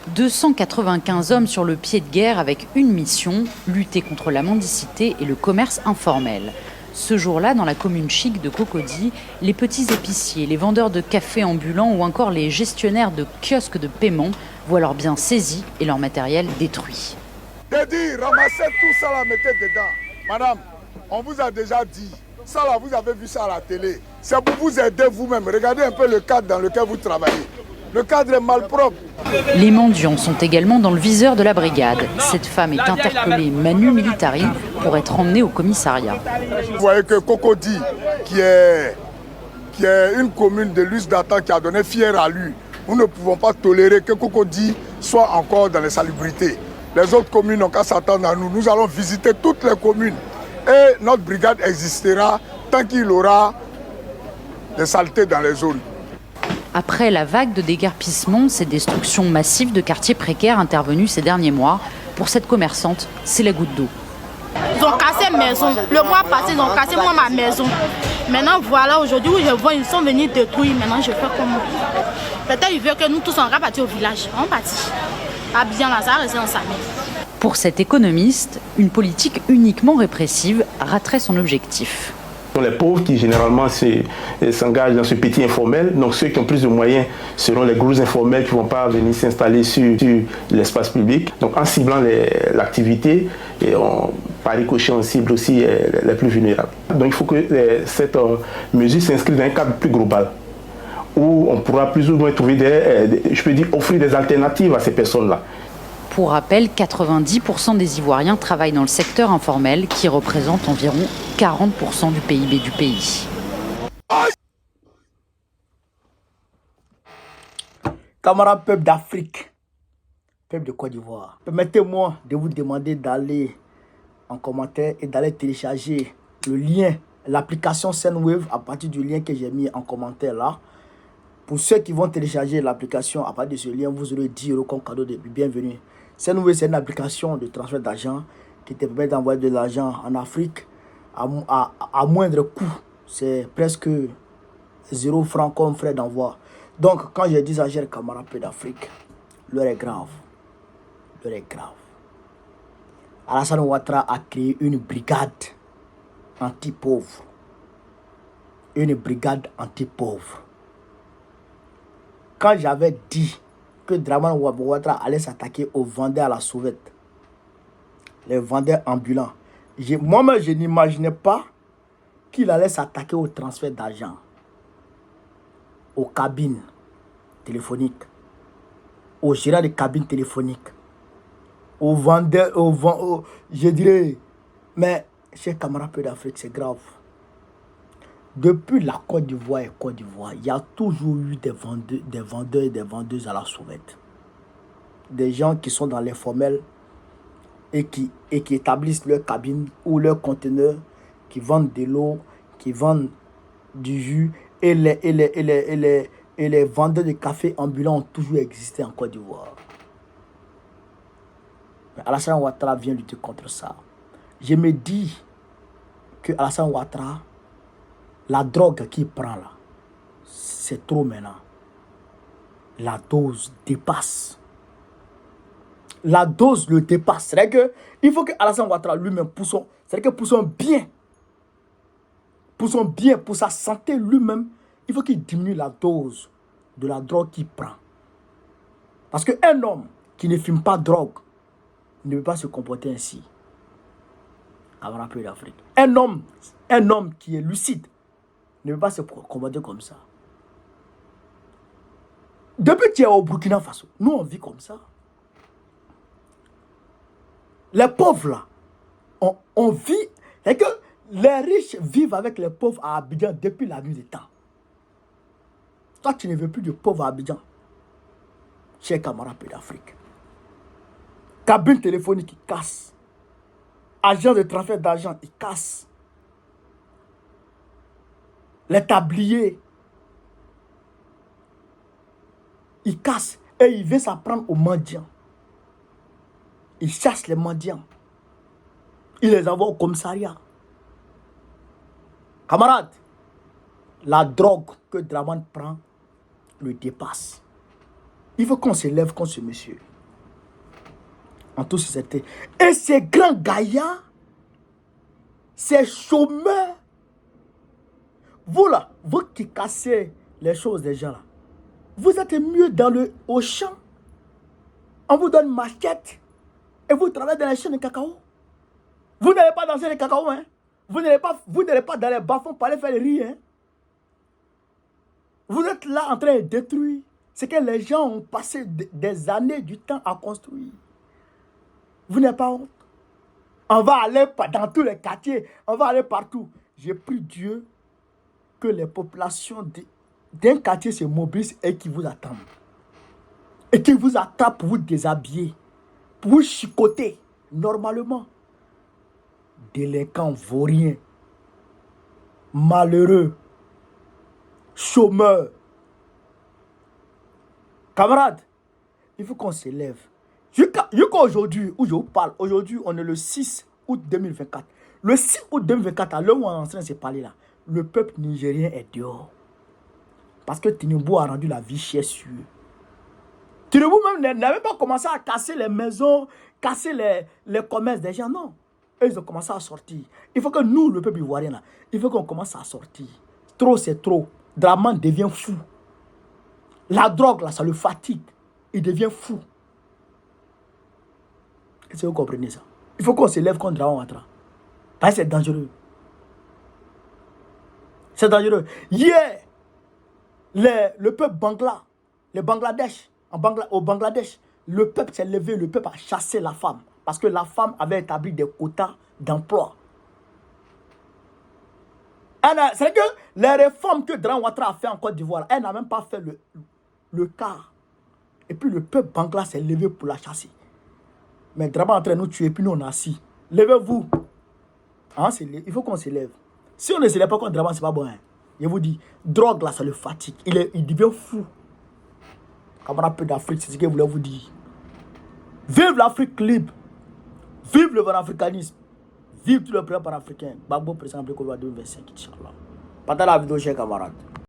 295 hommes sur le pied de guerre avec une mission, lutter contre la mendicité et le commerce informel. Ce jour-là, dans la commune chic de Cocody, les petits épiciers, les vendeurs de café ambulants ou encore les gestionnaires de kiosques de paiement voient leurs biens saisis et leur matériel détruit. Dédit, ramassez tout ça là, mettez dedans. Madame, on vous a déjà dit, ça là, vous avez vu ça à la télé. C'est pour vous aider vous-même. Regardez un peu le cadre dans lequel vous travaillez. Le cadre est malpropre. Les mendiants sont également dans le viseur de la brigade. Cette femme est interpellée manu militari pour être emmenée au commissariat. Vous voyez que Cocody, qui est une commune de Luz-Datan qui a donné fier à lui, nous ne pouvons pas tolérer que Cocody soit encore dans les salubrités. Les autres communes n'ont qu'à s'attendre à nous. Nous allons visiter toutes les communes. Et notre brigade existera tant qu'il aura des saletés dans les zones. Après la vague de déguerpissement, ces destructions massives de quartiers précaires intervenues ces derniers mois, pour cette commerçante, c'est la goutte d'eau. Ils ont cassé ma maison. Le mois passé, ils ont cassé moi ma maison. Maintenant, voilà, aujourd'hui où je vois, ils sont venus détruire. Maintenant, je fais comment? Peut-être ils veulent que nous tous on va partir au village. On partit. Pas bien là, ça reste dans sa main. Pour cet économiste, une politique uniquement répressive raterait son objectif. Les pauvres qui généralement s'engagent dans ce petit informel, donc ceux qui ont plus de moyens seront les gros informels qui ne vont pas venir s'installer sur l'espace public. Donc en ciblant l'activité, par ricochet on cible aussi les plus vulnérables. Donc il faut que cette mesure s'inscrive dans un cadre plus global, où on pourra plus ou moins trouver offrir des alternatives à ces personnes-là. Pour rappel, 90% des Ivoiriens travaillent dans le secteur informel qui représente environ 40% du PIB du pays. Camarades peuple d'Afrique, peuple de Côte d'Ivoire, permettez-moi de vous demander d'aller en commentaire et d'aller télécharger le lien, l'application Sendwave à partir du lien que j'ai mis en commentaire là. Pour ceux qui vont télécharger l'application à partir de ce lien, vous aurez 10 € comme cadeau de bienvenue. Sendwave, c'est une application de transfert d'argent qui te permet d'envoyer de l'argent en Afrique à moindre coût. C'est presque 0 franc comme frais d'envoi. Donc, quand je dis à chers camarades d'Afrique, l'heure est grave. L'heure est grave. Alassane Ouattara a créé une brigade anti-pauvre. Une brigade anti-pauvre. Quand j'avais dit que Dramane Ouattara allait s'attaquer aux vendeurs à la sauvette, les vendeurs ambulants, moi-même je n'imaginais pas qu'il allait s'attaquer au transfert d'argent, aux cabines téléphoniques, aux gérants de cabines téléphoniques, aux vendeurs, je dirais, mais chers camarades d'Afrique, c'est grave. Depuis la Côte d'Ivoire et Côte d'Ivoire, il y a toujours eu des vendeurs et des vendeuses à la sauvette. Des gens qui sont dans l'informel et qui établissent leur cabine ou leur conteneur, qui vendent de l'eau, qui vendent du jus. Et les vendeurs de café ambulants ont toujours existé en Côte d'Ivoire. Mais Alassane Ouattara vient lutter contre ça. Je me dis que Alassane Ouattara, la drogue qu'il prend là, c'est trop maintenant. La dose dépasse. La dose le dépasse. C'est-à-dire qu'il faut que Alassane Ouattara lui-même, pour son bien, pour sa santé lui-même, il faut qu'il diminue la dose de la drogue qu'il prend. Parce qu'un homme qui ne fume pas de drogue ne peut pas se comporter ainsi. Avoir un peu d'Afrique. Un homme qui est lucide ne peut pas se comporter comme ça. Depuis que tu es au Burkina Faso, nous on vit comme ça. Les pauvres là, on vit, et que les riches vivent avec les pauvres à Abidjan depuis la nuit des temps. Toi tu ne veux plus de pauvres à Abidjan. Chers camarades d'Afrique. Cabine téléphonique qui casse. Agent de transfert d'argent, il casse. Les tabliers, il casse et il veut s'apprendre aux mendiants. Il chasse les mendiants. Il les envoie au commissariat. Camarades, la drogue que Dramane prend le dépasse. Il faut qu'on se lève contre ce monsieur. En toute sincérité. Et ces grands gaillards, ces chômeurs, vous là, vous qui cassez les choses des gens là, vous êtes mieux au champ. On vous donne machette et vous travaillez dans les champs de cacao. Vous n'allez pas danser les cacao, hein. Vous n'allez pas dans les bas-fonds pour aller faire le riz, hein. Vous êtes là en train de détruire ce que les gens ont passé des années du temps à construire. Vous n'avez pas honte. On va aller dans tous les quartiers, on va aller partout. J'ai pris Dieu que les populations d'un quartier se mobilisent et qui vous attendent. Et qui vous attrapent pour vous déshabiller, pour vous chicoter normalement. Délinquants, vauriens, malheureux, chômeurs. Camarades, il faut qu'on s'élève. Jusqu'à aujourd'hui, où je vous parle, aujourd'hui, on est le 6 août 2024. Le 6 août 2024, à l'heure où on est en train de se parler là, le peuple nigérien est dehors. Parce que Tinubu a rendu la vie chère sur eux. Tinubu même n'avait pas commencé à casser les maisons, casser les commerces des gens, non. Et ils ont commencé à sortir. Il faut que nous, le peuple ivoirien, là, il faut qu'on commence à sortir. Trop, c'est trop. Draman devient fou. La drogue, là, ça le fatigue. Il devient fou. Est-ce que vous comprenez ça? Il faut qu'on se lève contre Draman Ouattara. Parce que c'est dangereux. C'est dangereux. Hier, le peuple Bangla, le Bangladesh, au Bangladesh, le peuple s'est levé, le peuple a chassé la femme. Parce que la femme avait établi des quotas d'emploi. C'est que les réformes que Draman Ouattara a fait en Côte d'Ivoire, elle n'a même pas fait le quart. Et puis le peuple Bangla s'est levé pour la chasser. Mais Draman est en train de nous tuer, puis nous on a assis. Levez-vous. Hein, il faut qu'on se lève. Si on ne se lève pas contre Draman, c'est pas bon. Hein. Je vous dis, drogue là, ça le fatigue. Il devient fou. Camarade peu d'Afrique, c'est ce que je voulais vous dire. Vive l'Afrique libre. Vive le panafricanisme. Vive tout le peuple panafricain. Gbagbo président de 2025, Inch'Allah. Partagez la vidéo, chers camarades.